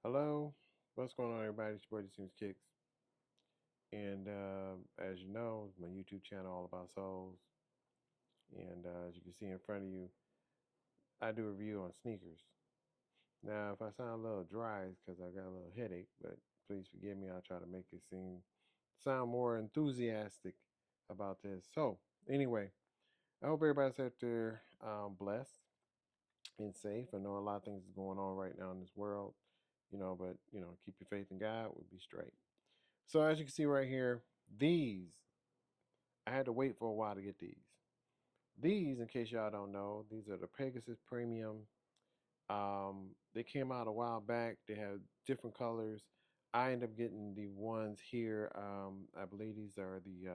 Hello, what's going on, everybody? It's your boy, Seems Kicks, and as you know, my YouTube channel all about souls. And as you can see in front of you, I do a review on sneakers. Now, if I sound a little dry, it's because I got a little headache, but please forgive me. I'll try to make it sound more enthusiastic about this. So, anyway, I hope everybody's out there blessed and safe. I know a lot of things is going on right now in this world, but keep your faith in God. We'll be straight. So as you can see right here, these, I had to wait for a while to get these. These, in case y'all don't know, these are the Pegasus Premium. They came out a while back. They have different colors. I end up getting the ones here. I believe these are the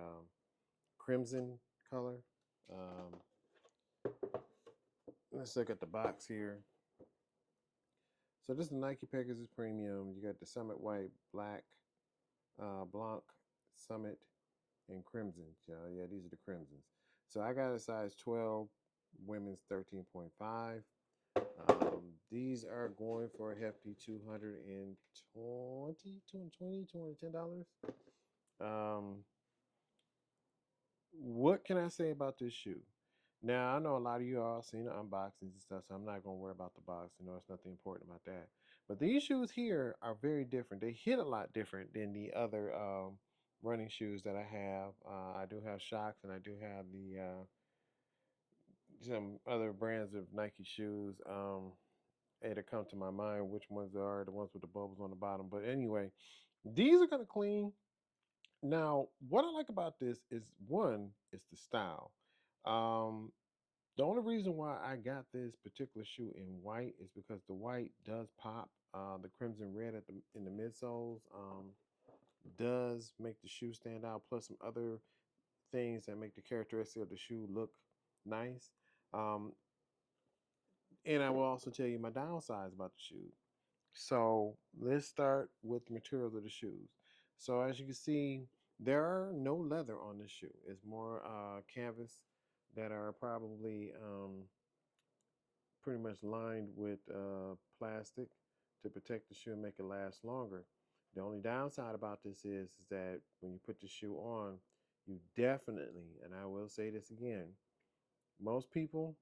crimson color. Um, let's look at the box here. So this is the Nike Pegasus Premium. You got the Summit White, Black, Blanc, Summit, and Crimson. Yeah, these are the Crimsons. So I got a size 12, women's 13.5. These are going for a hefty $210. What can I say about this shoe? Now, I know a lot of you all seen the unboxings and stuff, so I'm not going to worry about the box. It's nothing important about that. But these shoes here are very different. They hit a lot different than the other running shoes that I have. I do have Shocks, and I do have the some other brands of Nike shoes. It'll come to my mind which ones are the ones with the bubbles on the bottom. But anyway, these are kind of clean. Now, what I like about this is one, is the style. Um, the only reason why I got this particular shoe in white is because the white does pop. The crimson red in the midsoles does make the shoe stand out. Plus some other things that make the characteristic of the shoe look nice. Um, and I will also tell you my downsides about the shoe. So let's start with the materials of the shoes. So as you can see, there are no leather on this shoe. It's more canvas that are probably pretty much lined with plastic to protect the shoe and make it last longer. The only downside about this is that when you put the shoe on, you definitely, and I will say this again, most people,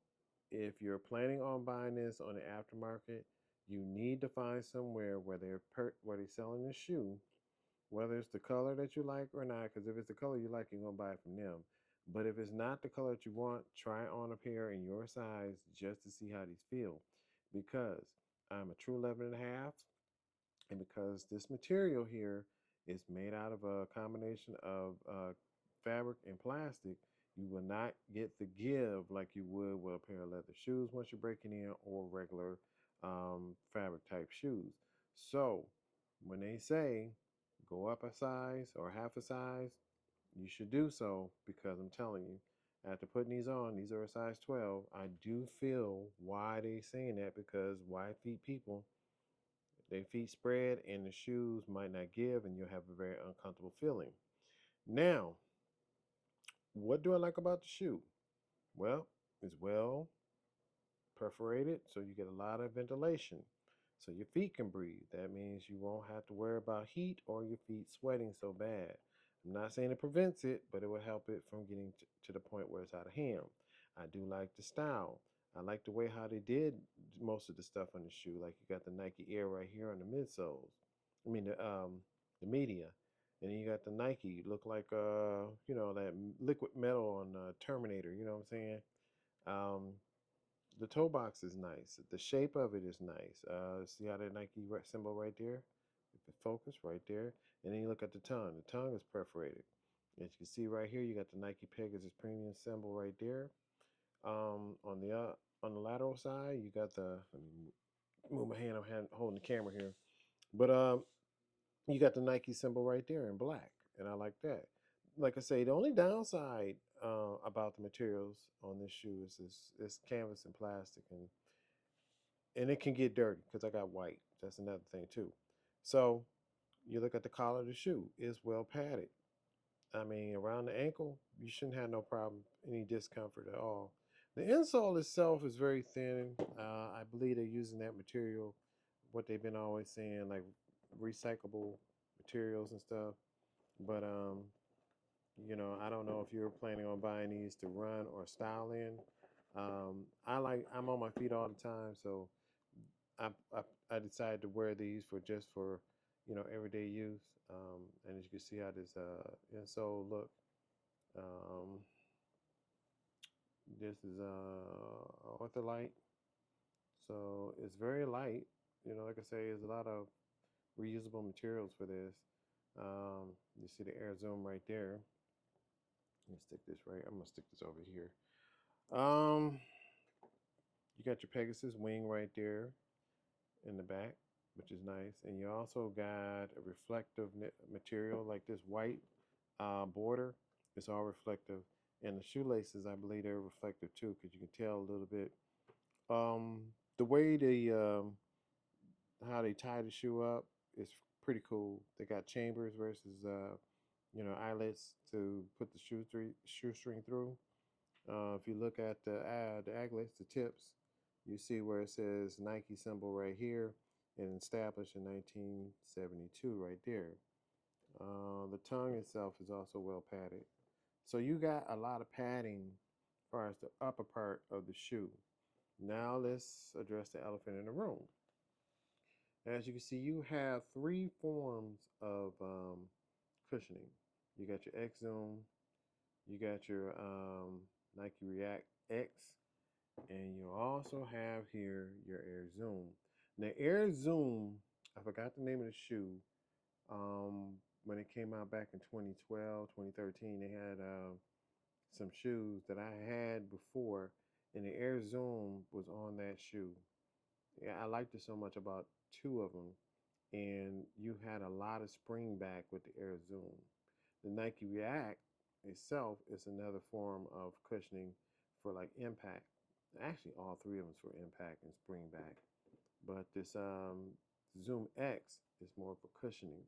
if you're planning on buying this on the aftermarket, you need to find somewhere where they're selling the shoe, whether it's the color that you like or not. Because if it's the color you like, you're gonna buy it from them. But if it's not the color that you want, try on a pair in your size just to see how these feel. Because I'm a true 11 and a half, and because this material here is made out of a combination of fabric and plastic, you will not get the give like you would with a pair of leather shoes once you're breaking in, or regular fabric type shoes. So when they say go up a size or half a size, you should do so, because I'm telling you, after putting these on, these are a size 12. I do feel why they saying that, because wide feet people, their feet spread and the shoes might not give, and you'll have a very uncomfortable feeling. Now, what do I like about the shoe? Well, it's well perforated, so you get a lot of ventilation. So your feet can breathe. That means you won't have to worry about heat or your feet sweating so bad. I'm not saying it prevents it, but it will help it from getting to the point where it's out of hand. I do like the style. I like the way how they did most of the stuff on the shoe. Like you got the Nike Air right here on the midsoles. I mean the media, and then you got the Nike. Look like that liquid metal on Terminator. You know what I'm saying? Um, the toe box is nice. The shape of it is nice. See how that Nike symbol right there? If it focus right there. And then you look at the tongue. The tongue is perforated. As you can see right here, you got the Nike Pegasus premium symbol right there. On the lateral side, you got the, let me move my hand, I'm holding the camera here. But you got the Nike symbol right there in black, and I like that. Like I say, the only downside about the materials on this shoe is this canvas and plastic, and it can get dirty because I got white. That's another thing too. So you look at the collar of the shoe; it's well padded. I mean, around the ankle, you shouldn't have no problem, any discomfort at all. The insole itself is very thin. I believe they're using that material what they've been always saying, like recyclable materials and stuff. But I don't know if you're planning on buying these to run or style in. I'm on my feet all the time, so I, I I decided to wear these for everyday use. And as you can see how this insole look. Um, this is ortholite, so it's very light. Like I say, there's a lot of reusable materials for this. You see the air zoom right there. Let me stick this right. I'm gonna stick this over here. Um, you got your Pegasus wing right there in the back, which is nice, and you also got a reflective material like this white border. It's all reflective, and the shoelaces, I believe, they're reflective too, because you can tell a little bit. Um, the way how they tie the shoe up is pretty cool. They got chambers versus eyelets to put the shoestring through. If you look at the aglets, the tips, you see where it says Nike symbol right here, and established in 1972 right there. The tongue itself is also well padded. So you got a lot of padding as far as the upper part of the shoe. Now let's address the elephant in the room. As you can see, you have three forms of cushioning. You got your X Zoom, you got your Nike React X, and you also have here your Air Zoom. Now, Air Zoom, I forgot the name of the shoe. When it came out back in 2012, 2013, they had some shoes that I had before, and the Air Zoom was on that shoe. Yeah, I liked it so much about two of them, and you had a lot of spring back with the Air Zoom. The Nike React itself is another form of cushioning for like impact. Actually, all three of them for impact and spring back. But this Zoom X is more for cushioning.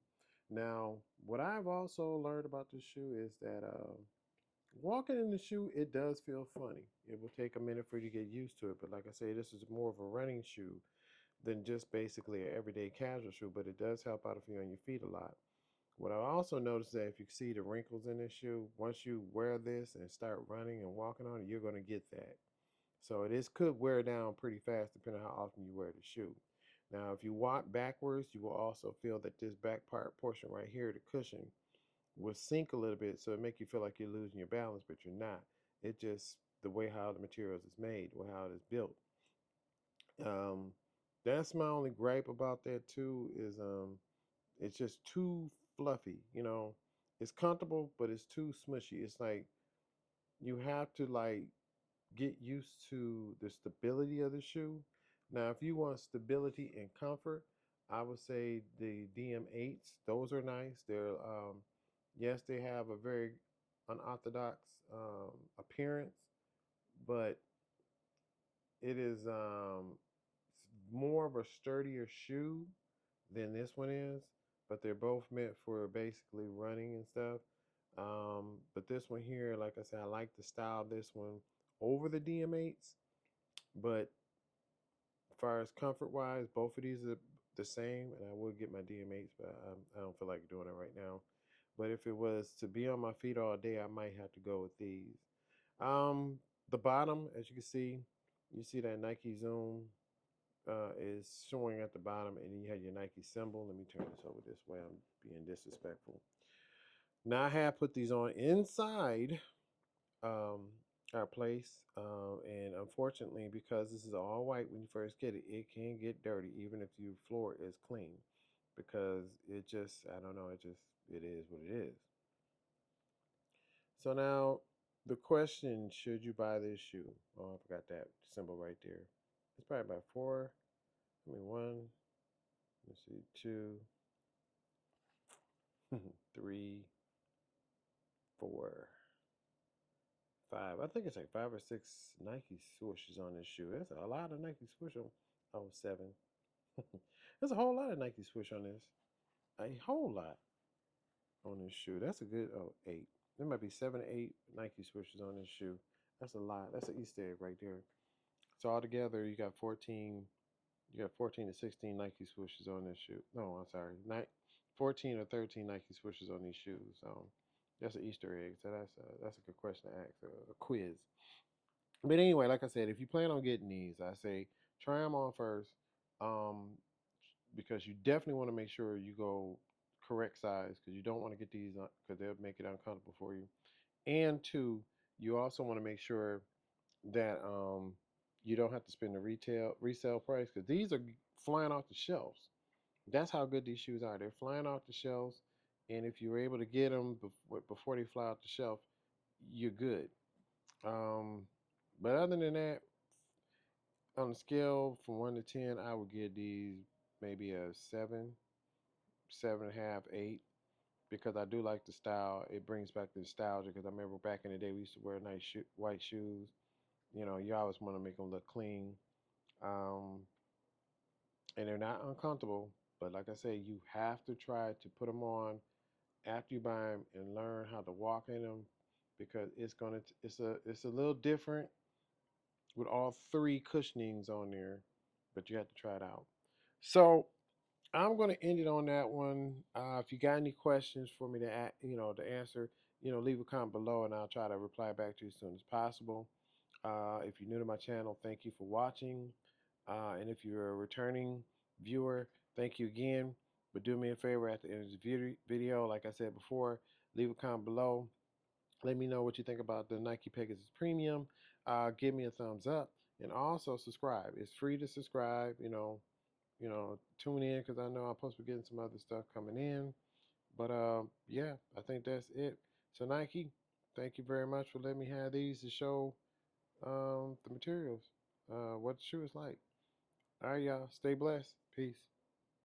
Now, what I've also learned about this shoe is that walking in the shoe, it does feel funny. It will take a minute for you to get used to it. But like I say, this is more of a running shoe than just basically an everyday casual shoe. But it does help out if you're on your feet a lot. What I also noticed that if you see the wrinkles in this shoe, once you wear this and start running and walking on it, you're going to get that. So this could wear down pretty fast depending on how often you wear the shoe. Now, if you walk backwards, you will also feel that this back portion right here, the cushion, will sink a little bit, so it make you feel like you're losing your balance, but you're not. It just the way how the materials is made, or how it is built. Um, that's my only gripe about that too. Is it's just too fluffy. It's comfortable, but it's too smushy. It's like you have to like get used to the stability of the shoe. Now, if you want stability and comfort, I would say the DM8s. Those are nice. Yes, they have a very unorthodox appearance, but it is more of a sturdier shoe than this one is. But they're both meant for basically running and stuff. But this one here, like I said, I like the style of this one over the DM8s. But as far as comfort wise, both of these are the same, and I would get my DM8s, but I don't feel like doing it right now. But if it was to be on my feet all day, I might have to go with these. Um, the bottom, as you can see, you see that Nike Zoom is showing at the bottom, and then you have your Nike symbol. Let me turn this over this way. I'm being disrespectful. Now I have put these on inside um, our place, and unfortunately, because this is all white when you first get it, it can get dirty, even if your floor is clean, because it just, I don't know, it is what it is. So now the question, should you buy this shoe? Oh, I forgot that symbol right there. It's probably about one, let's see, two, three, four, five. I think it's like 5 or 6 Nike swooshes on this shoe. That's a lot of Nike swoosh on. Oh, seven. There's a whole lot of Nike swoosh on this. A whole lot on this shoe. That's a good, oh, 8. There might be 7 or 8 Nike swooshes on this shoe. That's a lot. That's an Easter egg right there. So altogether, you got 14 You got 14 to 16 Nike swooshes on this shoe. No, I'm sorry, 14 or 13 Nike swooshes on these shoes. That's an Easter egg. So that's a good question to ask. A quiz. But anyway, like I said, if you plan on getting these, I say try them on first, um, because you definitely want to make sure you go correct size because you don't want to get these because they'll make it uncomfortable for you. And two, you also want to make sure that you don't have to spend the retail resale price because these are flying off the shelves. That's how good these shoes are. They're flying off the shelves, and if you're able to get them before they fly off the shelf, you're good. Um, but other than that, on a scale from 1 to 10, I would give these maybe a 7, 7.5, 8, because I do like the style. It brings back the nostalgia because I remember back in the day we used to wear nice white shoes. You know, you always want to make them look clean, um, and they're not uncomfortable. But like I say, you have to try to put them on after you buy them and learn how to walk in them because it's a little different with all three cushionings on there, but you have to try it out. So I'm going to end it on that one. If you got any questions for me to answer, leave a comment below and I'll try to reply back to you as soon as possible. If you're new to my channel, thank you for watching. And if you're a returning viewer, thank you again. But do me a favor at the end of the video, like I said before, leave a comment below. Let me know what you think about the Nike Pegasus Premium. Give me a thumbs up and also subscribe. It's free to subscribe. Tune in because I know I'm supposed to be getting some other stuff coming in. But yeah, I think that's it. So Nike, thank you very much for letting me have these to show the materials, what the shoe is like. All right, y'all. Stay blessed. Peace.